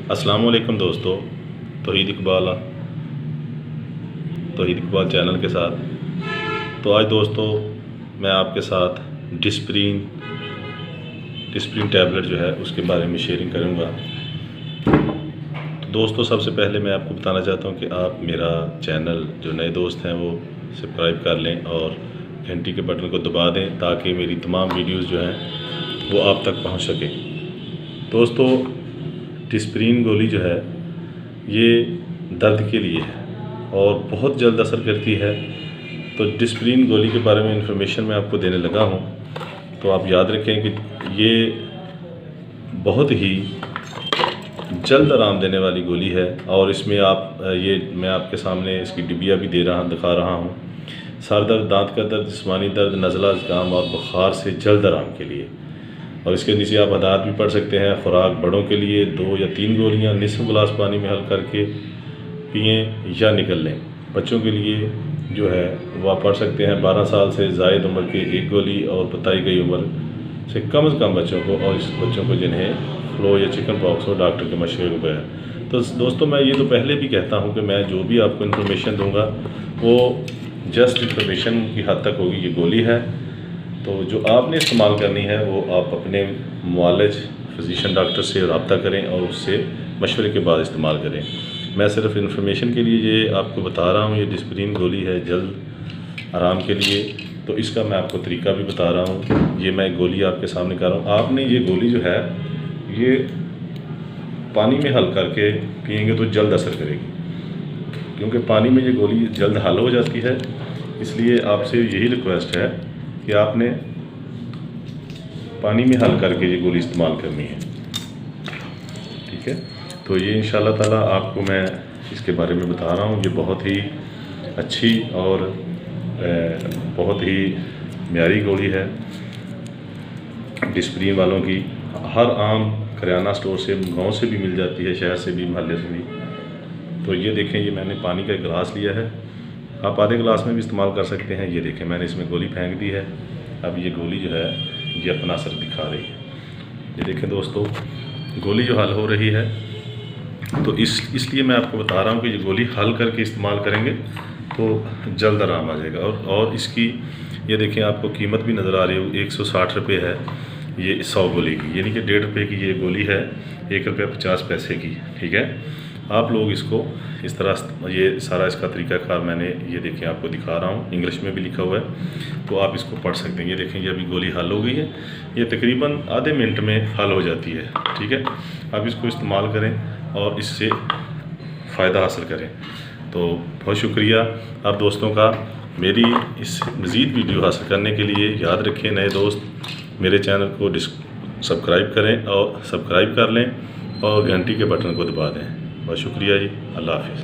अस्सलाम वालेकुम दोस्तों, तौहीद इकबाल चैनल के साथ। तो आज दोस्तों मैं आपके साथ डिस्प्रीन टैबलेट जो है उसके बारे में शेयरिंग करूंगा। तो दोस्तों सबसे पहले मैं आपको बताना चाहता हूं कि आप मेरा चैनल जो नए दोस्त हैं वो सब्सक्राइब कर लें और घंटी के बटन को दबा दें ताकि मेरी तमाम वीडियोस जो हैं वो आप तक पहुंच सके। दोस्तों डिस्प्रीन गोली जो है ये दर्द के लिए है और बहुत जल्द असर करती है। तो डिस्प्रीन गोली के बारे में इंफॉर्मेशन मैं आपको देने लगा हूँ, तो आप याद रखें कि ये बहुत ही जल्द आराम देने वाली गोली है। और इसमें आप ये मैं आपके सामने इसकी डिबिया भी दिखा रहा हूँ। सर दर्द, दांत का दर्द, जिस्मानी दर्द, नज़ला, ज़ुकाम और बुखार से जल्द आराम के लिए। और इसके नीचे आप हदायत भी पढ़ सकते हैं। खुराक बड़ों के लिए 2 या 3 गोलियां निस्फ गिलास पानी में हल करके पिएं या निकल लें। बच्चों के लिए जो है वो आप पढ़ सकते हैं 12 साल से ज़ायद उम्र के 1 गोली और बताई गई उम्र से कम बच्चों को, और इस बच्चों को जिन्हें फ्लू या चिकन पॉक्स हो डॉक्टर के मशवरे के बगैर। तो दोस्तों मैं ये तो पहले भी कहता हूँ कि मैं जो भी आपको इन्फॉर्मेशन दूँगा वो जस्ट इन्फॉर्मेशन की हद तक होगी। ये गोली है तो जो आपने इस्तेमाल करनी है वो आप अपने मुआलिज फिजिशियन डॉक्टर से रब्ता करें और उससे मशवरे के बाद इस्तेमाल करें। मैं सिर्फ इन्फॉर्मेशन के लिए ये आपको बता रहा हूँ। ये डिस्प्रीन गोली है जल्द आराम के लिए, तो इसका मैं आपको तरीका भी बता रहा हूँ। ये मैं गोली आपके सामने कर रहा हूँ। आपने ये गोली जो है ये पानी में हल करके पिएंगे तो जल्द असर करेगी, क्योंकि पानी में ये गोली जल्द हल हो जाती है। इसलिए आपसे यही रिक्वेस्ट है कि आपने पानी में हल करके ये गोली इस्तेमाल करनी है, ठीक है। तो ये इंशाल्लाह ताला आपको मैं इसके बारे में बता रहा हूँ। ये बहुत ही अच्छी और बहुत ही म्यारी गोली है डिस्प्रीन वालों की। हर आम किराना स्टोर से, गांव से भी मिल जाती है, शहर से भी, महल्ले से भी। तो ये देखें, ये मैंने पानी का एक गिलास लिया है, आप आधे गिलास में भी इस्तेमाल कर सकते हैं। ये देखें मैंने इसमें गोली फेंक दी है। अब ये गोली जो है ये अपना असर दिखा रही है। ये देखें दोस्तों गोली जो हल हो रही है। तो इसलिए मैं आपको बता रहा हूँ कि ये गोली हल करके इस्तेमाल करेंगे तो जल्द आराम आ जाएगा। और इसकी ये देखें आपको कीमत भी नज़र आ रही हो, 160 रुपये है ये 100 गोली की, यानी कि 1.5 रुपये की ये गोली है, 1 रुपया 50 पैसे की, ठीक है। आप लोग इसको इस तरह, ये सारा इसका तरीक़ाकार मैंने ये देखें आपको दिखा रहा हूँ, इंग्लिश में भी लिखा हुआ है, तो आप इसको पढ़ सकते हैं। ये देखें ये अभी गोली हल हो गई है, ये तकरीबन आधे मिनट में हल हो जाती है, ठीक है। आप इसको इस्तेमाल करें और इससे फ़ायदा हासिल करें। तो बहुत शुक्रिया आप दोस्तों का। मेरी इस मज़ीद वीडियो हासिल करने के लिए याद रखें नए दोस्त मेरे चैनल को सब्सक्राइब करें और सब्सक्राइब कर लें और घंटी के बटन को दबा दें। बहुत शुक्रिया जी, अल्लाह हाफ़िज़।